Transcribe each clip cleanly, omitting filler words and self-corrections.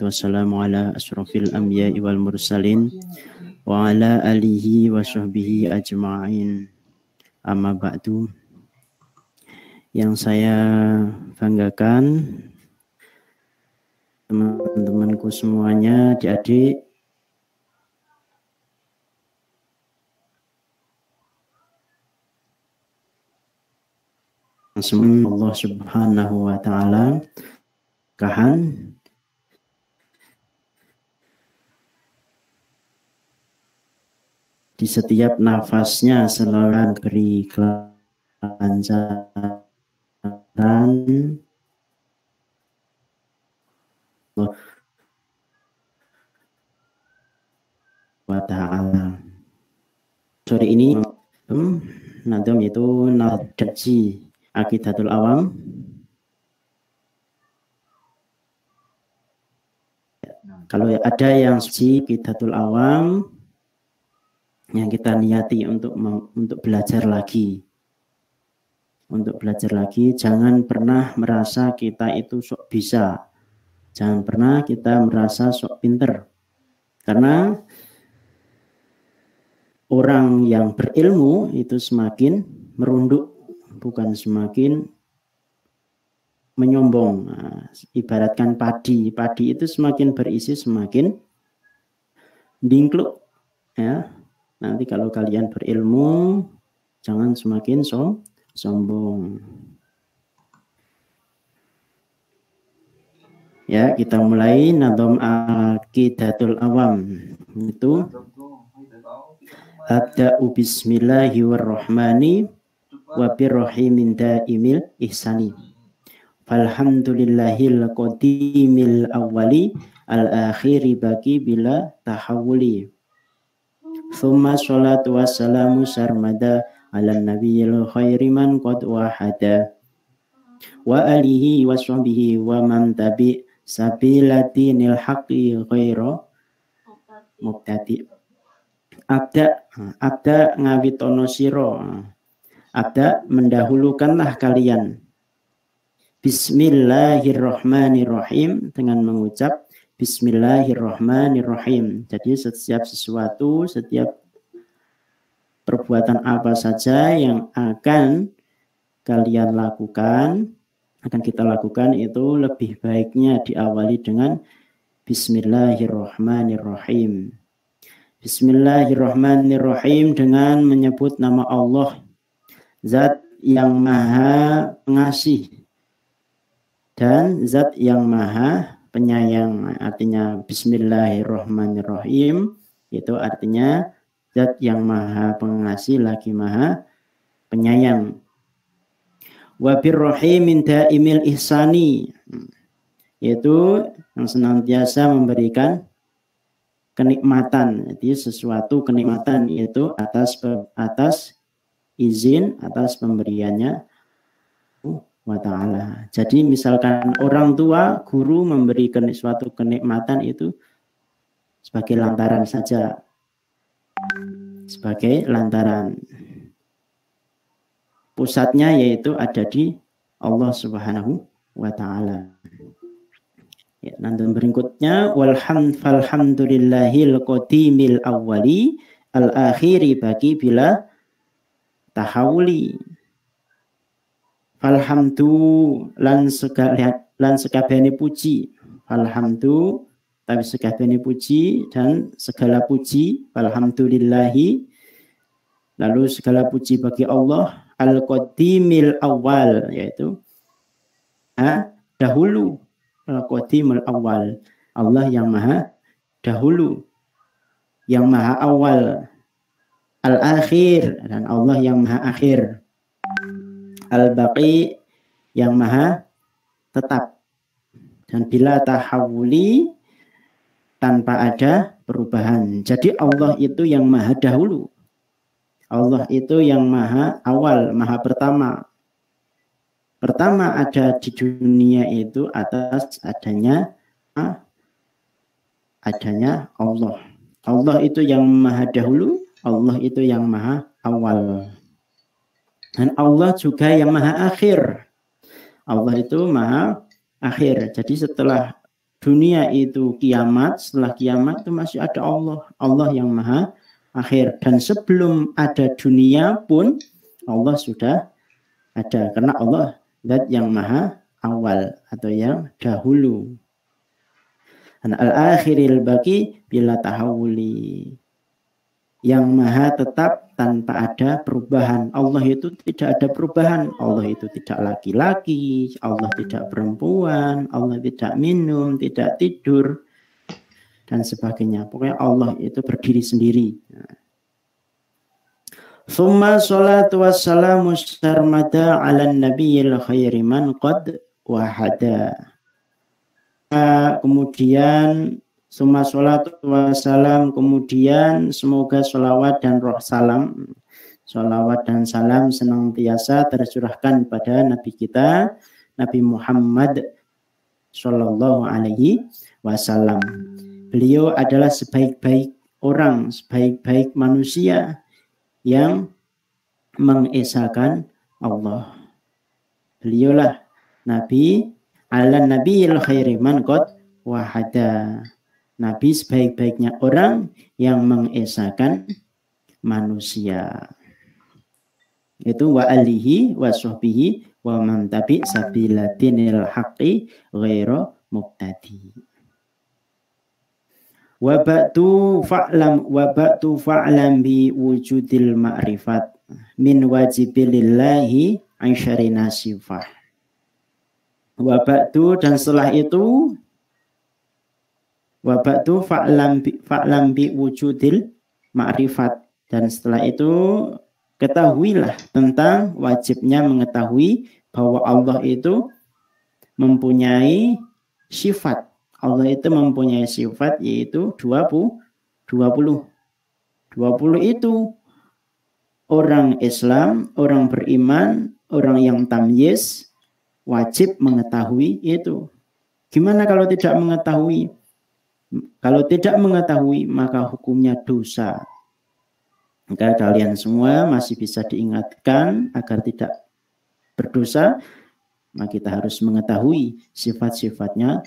Wassalamu ala asrofil anbiya'i wal mursalin wa ala alihi wa sahbihi ajma'in. Amma ba'du. Yang saya banggakan teman-temanku semuanya, adik-adik, Allah Subhanahu wa ta'ala kahan di setiap nafasnya selalu beri kelancaran wa ta'ala. Sore ini nadam itu nadaji Aqidatul Awam. Kalau ada yang suci Aqidatul Awam yang kita niati untuk belajar lagi. Untuk belajar lagi, jangan pernah merasa kita itu sok bisa. Jangan pernah kita merasa sok pinter. Karena orang yang berilmu itu semakin merunduk, bukan semakin menyombong. Nah, ibaratkan padi itu semakin berisi semakin dingkluk. Ya, nanti kalau kalian berilmu, jangan semakin sombong. Ya, kita mulai nadom Aqidatul Awam. Itu abda'u bismillahirrahmanirrahim wa birrahimin daimil ihsani. Falhamdulillahil qadimil awwali al-akhiri baki bila tahawuli. Thumma sholatu wassalamu sarmada ala nabiyil khairi man qad wahada wa alihi wa sahbihi wa man tabi sabilatinil haqqi ghaira mubtadi. Abda ngawitono siro. Abda mendahulukanlah kalian. Bismillahirrahmanirrahim, dengan mengucap Bismillahirrahmanirrahim. Jadi setiap sesuatu, setiap perbuatan apa saja yang akan kalian lakukan, akan kita lakukan, itu lebih baiknya diawali dengan Bismillahirrahmanirrahim. Bismillahirrahmanirrahim dengan menyebut nama Allah, Zat yang Maha Pengasih dan Zat yang Maha Penyayang. Artinya Bismillahirrahmanirrahim itu artinya Zat yang Maha Pengasih lagi Maha Penyayang. Wa birrahimin daimil ihsani, yaitu yang senantiasa memberikan kenikmatan. Jadi sesuatu kenikmatan itu atas izin, atas pemberiannya wa ta'ala. Jadi misalkan orang tua, guru memberi suatu kenikmatan itu sebagai lantaran saja. Sebagai lantaran. Pusatnya yaitu ada di Allah Subhanahu wa ta'ala. Ya, nanti berikutnya falhamdulillahil qadimil awwali al-akhiri bagi bila tahawuli. Falhamdu lan sekabehane puji. Falhamdu tapi sekabehane puji dan segala puji. Falhamdulillahi, lalu segala puji bagi Allah al-qadimil awal, yaitu dahulu. Al-qadimil awal, Allah yang maha dahulu, yang maha awal. Al-akhir, dan Allah yang maha akhir. Al-baqi, yang maha tetap. Dan bila tahawuli, tanpa ada perubahan. Jadi Allah itu yang maha dahulu. Allah itu yang maha awal, maha pertama. Pertama ada di dunia itu atas adanya Allah. Allah itu yang maha dahulu, Allah itu yang maha awal. Dan Allah juga yang maha akhir. Allah itu maha akhir. Jadi setelah dunia itu kiamat, setelah kiamat itu masih ada Allah. Allah yang maha akhir. Dan sebelum ada dunia pun Allah sudah ada. Karena Allah zat yang maha awal atau yang dahulu. Al-akhiril baqi bila tahawuli. Yang maha tetap tanpa ada perubahan. Allah itu tidak ada perubahan. Allah itu tidak laki-laki, Allah tidak perempuan, Allah tidak minum, tidak tidur, dan sebagainya. Pokoknya Allah itu berdiri sendiri. Summa salatu wassalamu sarmada ala nabiyil khairi man qad wahada. Kemudian summa sholatu wassalam, kemudian semoga sholawat dan roh salam, sholawat dan salam senantiasa tercurahkan pada Nabi kita, Nabi Muhammad Sallallahu Alaihi Wasallam. Beliau adalah sebaik-baik orang, sebaik-baik manusia yang mengesahkan Allah. Beliaulah Nabi ala nabiyil khairi man qad wahada. Nabi sebaik-baiknya orang yang mengesahkan manusia. Itu wa alihi wa sahbihi wa man tabi sabila dinil haqqi ghairu muqtadi. Wa ba'tu fa'lam bi wujudil ma'rifat min wajibilillahi aisyarina sifah. Wa ba'tu, dan setelah itu wa ba'du fa'lam bi wujudil ma'rifat, dan setelah itu ketahuilah tentang wajibnya mengetahui bahwa Allah itu mempunyai sifat. Allah itu mempunyai sifat yaitu 20 itu orang Islam, orang beriman, orang yang tamyiz wajib mengetahui itu. Gimana kalau tidak mengetahui? Kalau tidak mengetahui maka hukumnya dosa. Maka kalian semua masih bisa diingatkan agar tidak berdosa, maka kita harus mengetahui sifat-sifatnya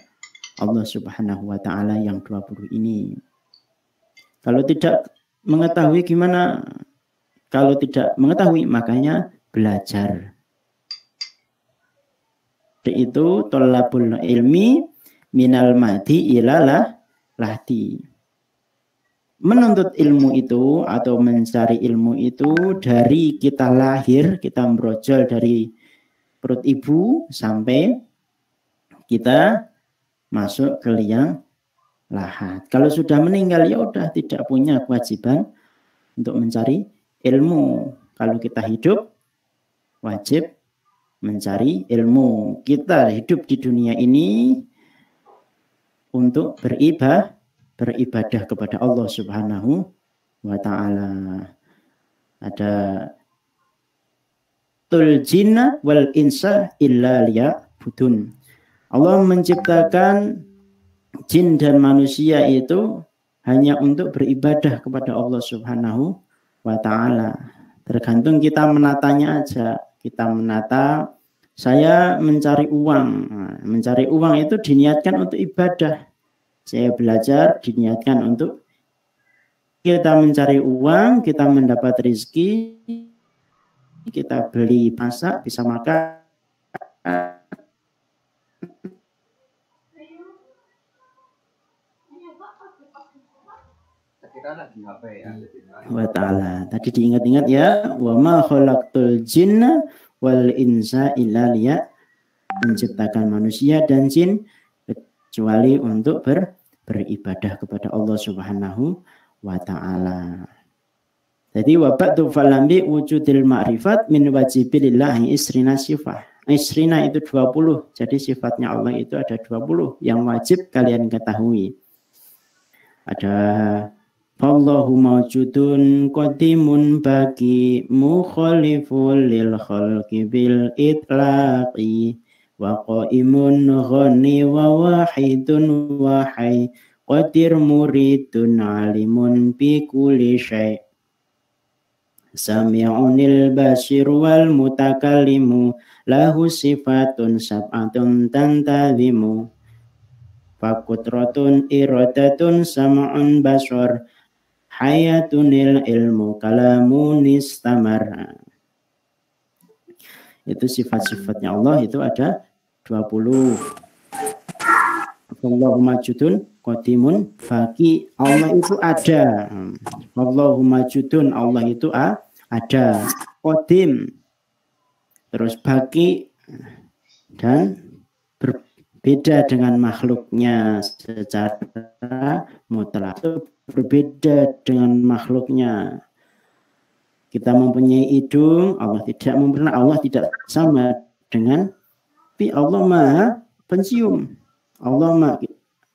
Allah Subhanahu wa taala yang 20 ini. Kalau tidak mengetahui gimana? Kalau tidak mengetahui makanya belajar. Itu thalabul ilmi minal madi ilalah lahdi. Menuntut ilmu itu atau mencari ilmu itu dari kita lahir, kita brojol dari perut ibu sampai kita masuk ke liang lahat. Kalau sudah meninggal ya udah tidak punya kewajiban untuk mencari ilmu. Kalau kita hidup wajib mencari ilmu. Kita hidup di dunia ini untuk beribadah kepada Allah Subhanahu wa taala. Ada tul jinna wal insa illa liya'budun. Allah menciptakan jin dan manusia itu hanya untuk beribadah kepada Allah Subhanahu wa taala. Tergantung kita menatanya aja. Kita menata, saya mencari uang. Nah, mencari uang itu diniatkan untuk ibadah. Saya belajar diniatkan untuk kita mencari uang, kita mendapat rezeki, kita beli masak, bisa makan. Wa ta'ala. Tadi diingat-ingat ya, wa ma khalaqtul jinna wal insa illa liya, menciptakan manusia dan jin kecuali untuk beribadah kepada Allah Subhanahu wa taala. Jadi wa ba'du falambi wujudil ma'rifat min wajibilillahi isrina sifah. Isrina itu 20. Jadi sifatnya Allah itu ada 20 yang wajib kalian ketahui. Ada Allahu mawjudun qadimun bagi mukhaliful lil khalqi bil itlaqi wa qaimun ghani wa wahidun wa hayy qadir muridun alimun bi kulli syai'. Sami'unil basir wal mutakallimu lahu sifatun sab'atun tantazimu fakutratun iradatun sam'un basar hayatunil ilmu kalamun istamar. Itu sifat-sifatnya Allah itu ada 20. Allahumma judun qadimun baki, Allah itu ada. Allahumma judun, Allah itu ada. Qadim, terus baki, dan berbeda dengan makhluknya secara mutlak. Berbeda dengan makhluknya. Kita mempunyai hidung, Allah tidak mempunyai, Allah tidak sama dengan, tapi Allah Maha Pencium. Allah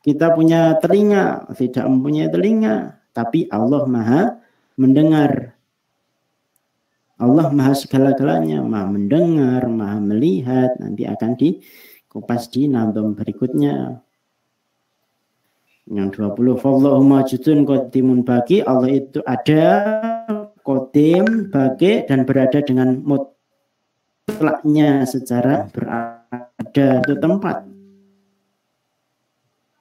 kita punya telinga, tidak mempunyai telinga, tapi Allah Maha mendengar. Allah Maha segala-galanya, Maha mendengar, Maha melihat. Nanti akan dikupas di nazam berikutnya. Yang 20, Fallahumma judun qadimun baki, Allah itu ada, qadim, baki, dan berada dengan mutlaknya secara berada itu tempat.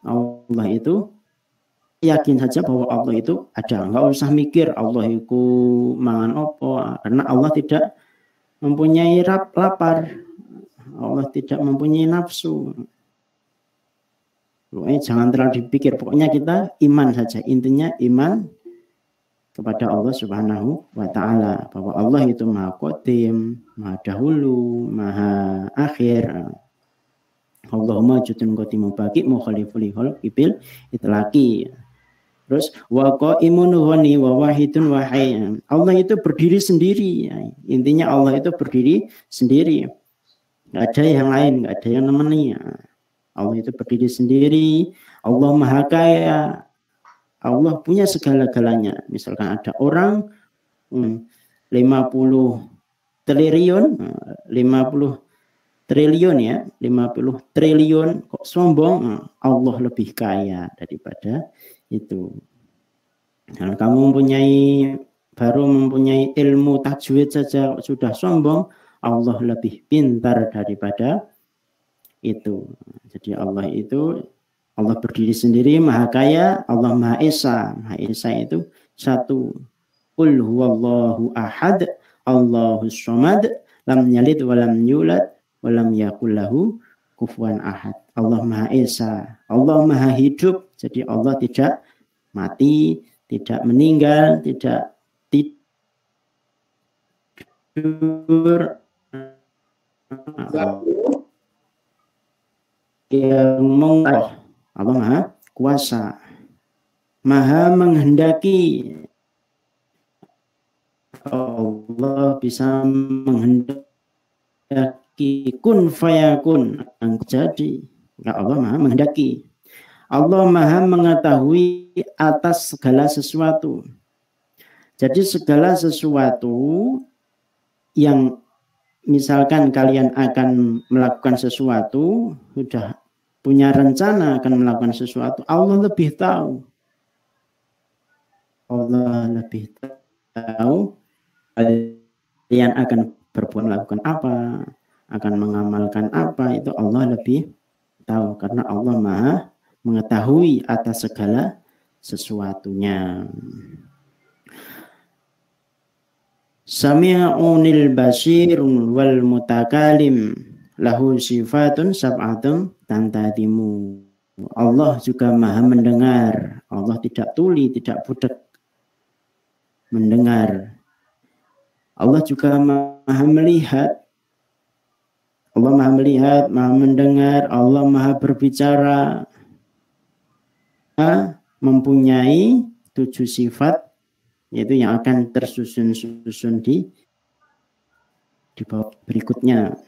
Allah itu yakin saja bahwa Allah itu ada, nggak usah mikir Allah itu mangan opo, karena Allah tidak mempunyai lapar, Allah tidak mempunyai nafsu. Pokoknya jangan terlalu dipikir, pokoknya kita iman saja, intinya iman kepada Allah Subhanahu wa Ta'ala, bahwa Allah itu Maha Qadim, Maha Dahulu, Maha Akhir. Allahumma judun qadimu baki mukhaliful ibil itlaqi. Terus wa qaimun ghani wa wahidun wa hayy. Allah itu berdiri sendiri. Intinya Allah itu berdiri sendiri. Enggak ada yang lain, enggak ada yang nemeni. Allah itu berdiri sendiri. Allah Maha Kaya. Allah punya segala-galanya. Misalkan ada orang 50 triliun, 50 triliun ya, 50 triliun kok sombong, Allah lebih kaya daripada itu. Dan kamu baru mempunyai ilmu tajwid saja sudah sombong, Allah lebih pintar daripada itu. Jadi Allah berdiri sendiri, Maha Kaya, Allah Maha Esa. Maha Esa itu satu. Qul huwallahu ahad, Allahus samad, lam yalid walam yulad walam yakullahu kufuwan ahad. Allah Maha Esa, Allah Maha Hidup, jadi Allah tidak mati, tidak meninggal, tidak tidur, yang mengolah. Allah Maha Kuasa, Maha menghendaki. Allah bisa menghendaki kun fayakun, jadi Allah Maha menghendaki. Allah Maha mengetahui atas segala sesuatu. Jadi segala sesuatu yang misalkan kalian akan melakukan sesuatu, sudah punya rencana akan melakukan sesuatu, Allah lebih tahu. Allah lebih tahu kalian akan berbuat melakukan apa, akan mengamalkan apa, itu Allah lebih tahu, karena Allah Maha mengetahui atas segala sesuatunya. Sami'unil basirun wal mutakalim lahu sifatun sab'atun tantadimu. Allah juga Maha mendengar, Allah tidak tuli, tidak budak mendengar. Allah juga Maha melihat, Allah Maha melihat, Maha mendengar, Allah Maha berbicara, mempunyai 7 sifat, yaitu yang akan tersusun-susun di bawah berikutnya.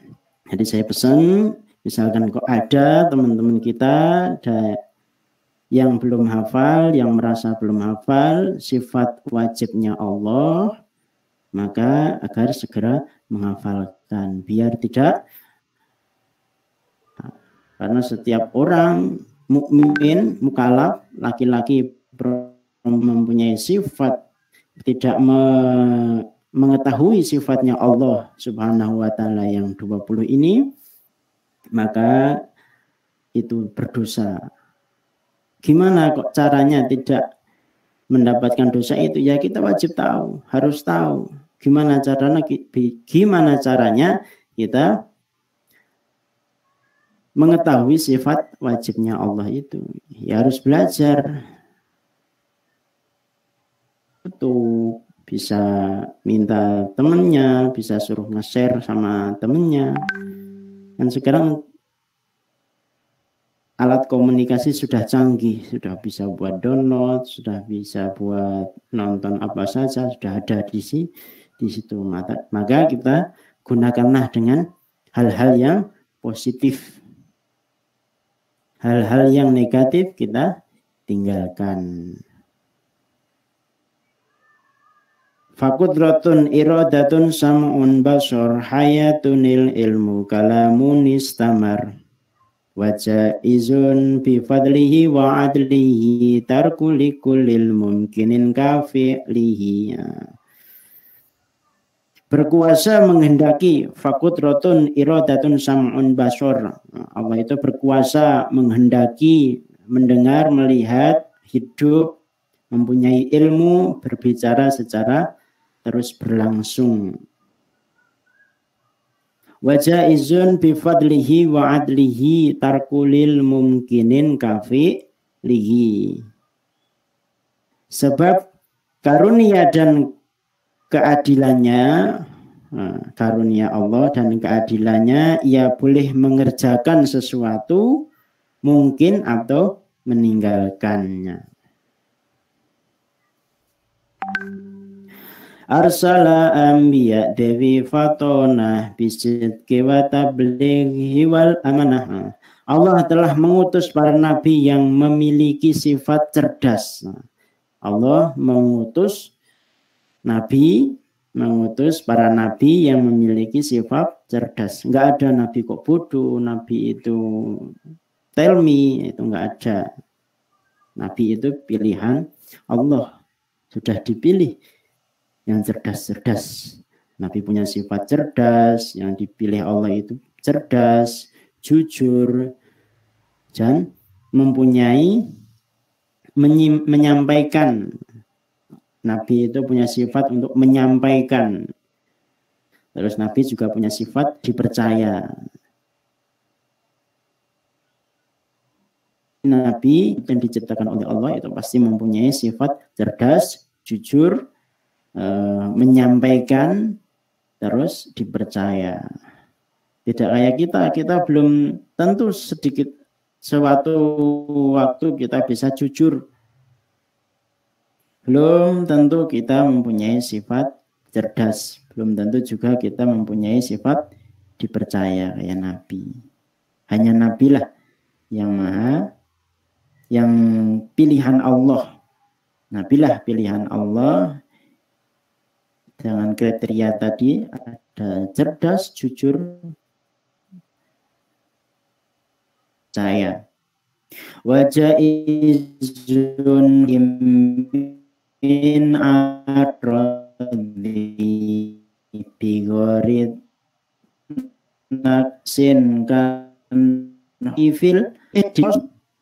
Jadi saya pesan, misalkan kok ada teman-teman kita yang belum hafal, yang merasa belum hafal sifat wajibnya Allah, maka agar segera menghafalkan, biar tidak, karena setiap orang mukmin, mukallaf, laki-laki mempunyai sifat tidak mengetahui sifatnya Allah Subhanahu wa taala yang 20 ini, maka itu berdosa. Gimana kok caranya tidak mendapatkan dosa itu? Ya kita wajib tahu, harus tahu gimana caranya kita mengetahui sifat wajibnya Allah itu. Ya harus belajar. Itu bisa minta temennya, bisa suruh nge-share sama temennya. Dan sekarang alat komunikasi sudah canggih, sudah bisa buat download, sudah bisa buat nonton apa saja, sudah ada di situ. Maka kita gunakanlah dengan hal-hal yang positif. Hal-hal yang negatif kita tinggalkan. Fakudratun iradatun sam'un basor hayatunil ilmu kalamun istamar wajaizun bifadlihi wa adlihi tarkuli kulil mumkinin kafi'lihi. Berkuasa menghendaki, fakudratun iradatun sam'un basor. Allah itu berkuasa menghendaki, mendengar, melihat, hidup, mempunyai ilmu, berbicara secara terus berlangsung. Wajaizun bifadlihi wa adlihi tarkulil mumkinin kafi'lihi. Sebab karunia dan keadilannya, karunia Allah dan keadilannya, ia boleh mengerjakan sesuatu mungkin atau meninggalkannya. Arsala anbiya dewi fatona bisidqi wa tablighi wal amanah. Allah telah mengutus para nabi yang memiliki sifat cerdas. Allah mengutus para nabi yang memiliki sifat cerdas. Enggak ada nabi kok bodoh, nabi itu tell me, itu enggak ada. Nabi itu pilihan Allah, sudah dipilih yang cerdas-cerdas. Nabi punya sifat cerdas, yang dipilih Allah itu cerdas, jujur, dan menyampaikan. Nabi itu punya sifat untuk menyampaikan. Terus Nabi juga punya sifat dipercaya. Nabi yang diciptakan oleh Allah itu pasti mempunyai sifat cerdas, jujur, menyampaikan, terus dipercaya. Tidak kayak kita belum tentu sewaktu waktu kita bisa jujur. Belum tentu kita mempunyai sifat cerdas. Belum tentu juga kita mempunyai sifat dipercaya kayak Nabi. Hanya Nabi lah yang pilihan Allah. Nabilah pilihan Allah dengan kriteria tadi, ada cerdas, jujur, percaya. Wajaizun in arodi bigorid naksin kan ifil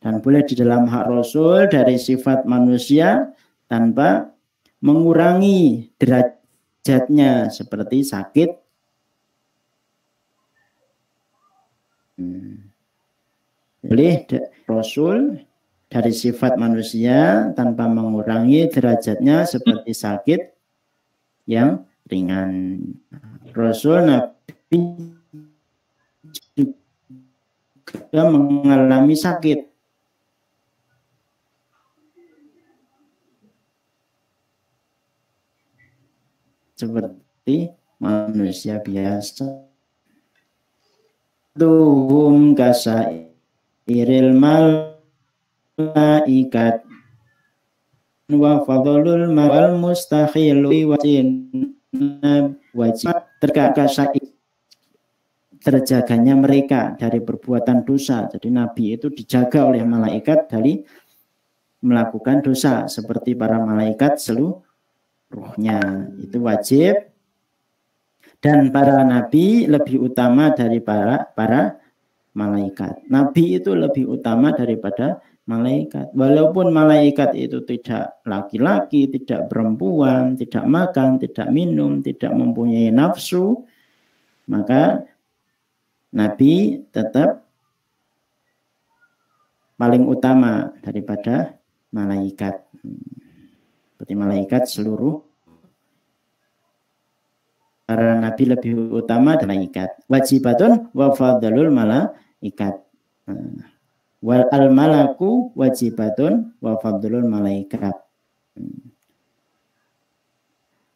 dan boleh di dalam hak Rasul dari sifat manusia tanpa mengurangi derajatnya seperti sakit. Boleh Rasul dari sifat manusia tanpa mengurangi derajatnya seperti sakit yang ringan. Rasul Nabi juga mengalami sakit. Seperti manusia biasa. Tuhum kasairil malaikat wa fadlul mal mustahilu wajib terjaganya mereka dari perbuatan dosa. Jadi Nabi itu dijaga oleh malaikat dari melakukan dosa seperti para malaikat seluruhnya. Itu wajib Dan para nabi lebih utama dari para malaikat. Nabi itu lebih utama daripada malaikat. Walaupun malaikat itu tidak laki-laki, tidak perempuan, tidak makan, tidak minum, tidak mempunyai nafsu, maka nabi tetap paling utama daripada malaikat. Seperti malaikat seluruh para nabi lebih utama dari malaikat. Wajibatun wa fadlul malaikat. Wal al malaku wajibatun wa fadlul malaikat.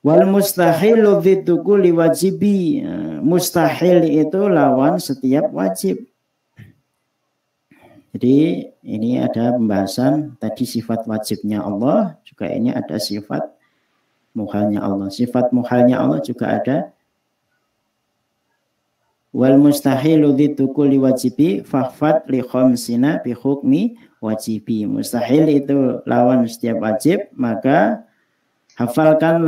Wal mustahilu dziddu kulli wajibi. Mustahil itu lawan setiap wajib. Jadi ini ada pembahasan tadi sifat wajibnya Allah, juga ini ada sifat muhalnya Allah. Sifat muhalnya Allah juga ada. Wal mustahilu dziddu kulli wajibi fahfad li khamsina bi hukmi wajibi. Mustahil itu lawan setiap wajib, maka hafalkan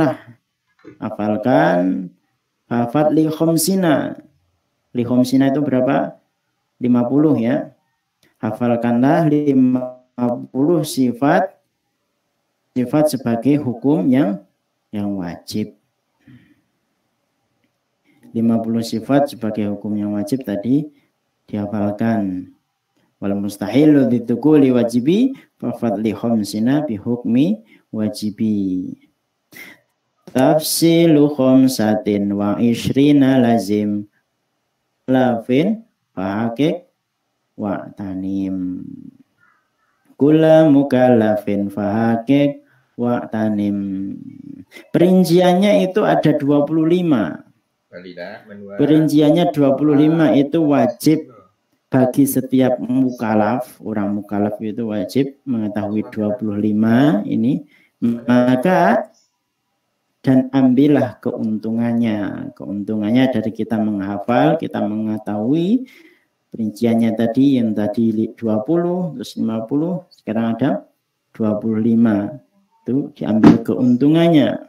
fahfad li khamsina. Li khamsina itu berapa? 50 ya. Hafalkanlah 50 sifat sebagai hukum yang wajib. 50 sifat sebagai hukum yang wajib tadi dihafalkan. Wal mustahilu dzukuli wajibi fa fadli khamsina bi hukmi wajibi. Tafsilu khamsatin wa ishrina lazim lafin fahakik wa tanim. Kula mukallafin fahakik wa tanim. Perinciannya itu ada 25. Perinciannya 25 itu wajib bagi setiap mukallaf. Orang mukallaf itu wajib mengetahui 25 ini. Maka dan ambillah keuntungannya. Keuntungannya dari kita menghafal, kita mengetahui perinciannya tadi, yang tadi 20, terus 50, sekarang ada 25. Itu diambil keuntungannya.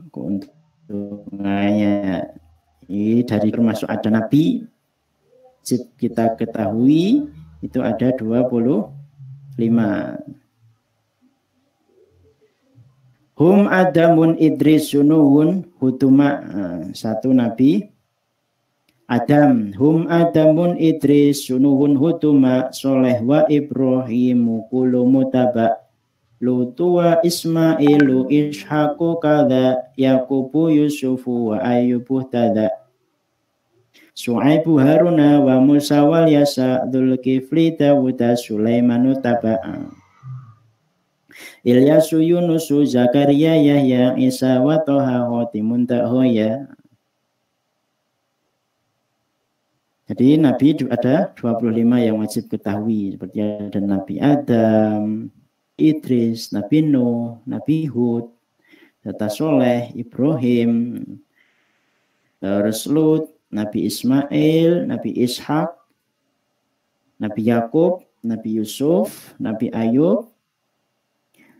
Keuntungannya ini dari termasuk ada nabi, kita ketahui itu ada 25. Hum Adamun Idris Sunuhun Hutuma. Satu nabi Adam. Hum Adamun Idris Sunuhun Hutuma Soleh wa Ibrahimu Kulu Mutaba Lutu wa Ismailu Ishaqu kada Yaqubu Yusufu wa Ayyubu tada Su'aibu Haruna wa Musa wal Yasa Dzulkifli Dawuda Sulaimanu taba'a Ilyasu Yunusu Zakaria Yahya Isa wa Toha Hotimun Tahoya. Jadi Nabi ada 25 yang wajib ketahui. Seperti ada Nabi Adam, Idris, Nabi Nuh, Nabi Hud, Data Soleh, Ibrahim, terus Lut, Nabi Ismail, Nabi Ishak, Nabi Yakub, Nabi Yusuf, Nabi Ayub,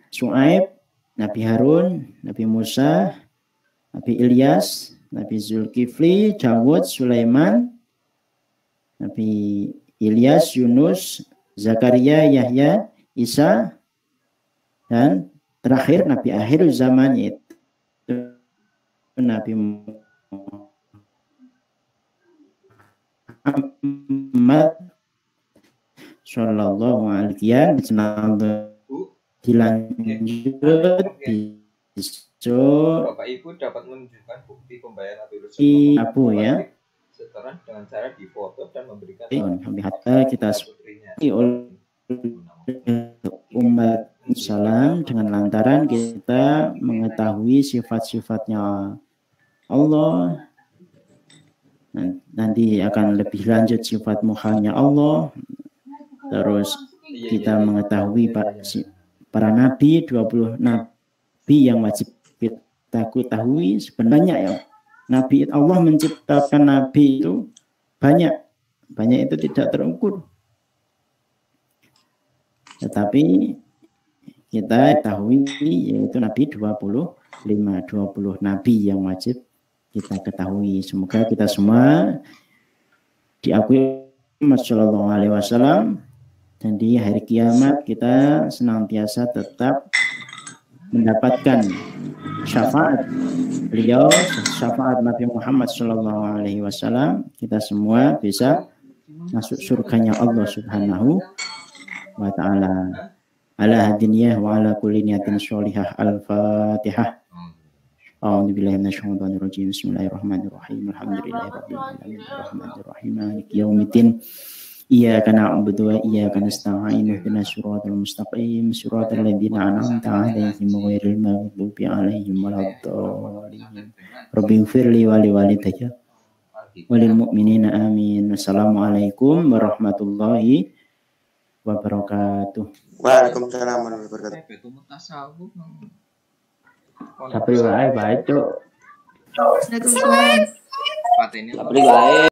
Su'aib, Nabi Harun, Nabi Musa, Nabi Ilyas, Nabi Zulkifli, Dawud, Sulaiman, Nabi Ilyas, Yunus, Zakaria, Yahya, Isa, dan terakhir Nabi akhir zaman itu Nabi Muhammad Sallallahu Alaihi Wasallam. Dilanjut Bapak Ibu dapat menunjukkan bukti pembayaran Abu ya setoran dengan cara difoto dan memberikan kita oleh umat Islam dengan lantaran kita mengetahui sifat-sifatnya Allah. Nanti akan lebih lanjut sifat muhalnya Allah. Terus kita mengetahui para nabi, 20 nabi yang wajib kita ketahui. Sebenarnya ya, nabi Allah menciptakan nabi itu banyak itu tidak terukur. Tetapi kita ketahui yaitu Nabi 20 Nabi yang wajib kita ketahui. Semoga kita semua diakui Muhammad Shallallahu Alaihi Wasallam dan di hari kiamat kita senantiasa tetap mendapatkan syafaat beliau, syafaat Nabi Muhammad Shallallahu Alaihi Wasallam. Kita semua bisa masuk surganya Allah Subhanahu wa Ta'ala. Ala hadiniyah wa ala kulli niyatin sholihah. Al-Fatihah. A'udzubillahi minasyaitonir rajim. Bismillahirrahmanirrahim. Alhamdulillahirabbil alamin. Arrahmanirrahim. Maliki yaumiddin. Iyyaka na'budu wa iyyaka nasta'in. Ihdinas siratal mustaqim. Siratal ladzina an'amta 'alaihim ghairil maghdubi 'alaihim waladdallin. Rabbighfirli wa liwalidayya walil mu'minina amin. Wassalamualaikum warahmatullahi wabarakatuh. Waalaikumsalam warahmatullahi wabarakatuh. Tapi wae baik, Cuk. Waalaikumsalam. Tapi baik.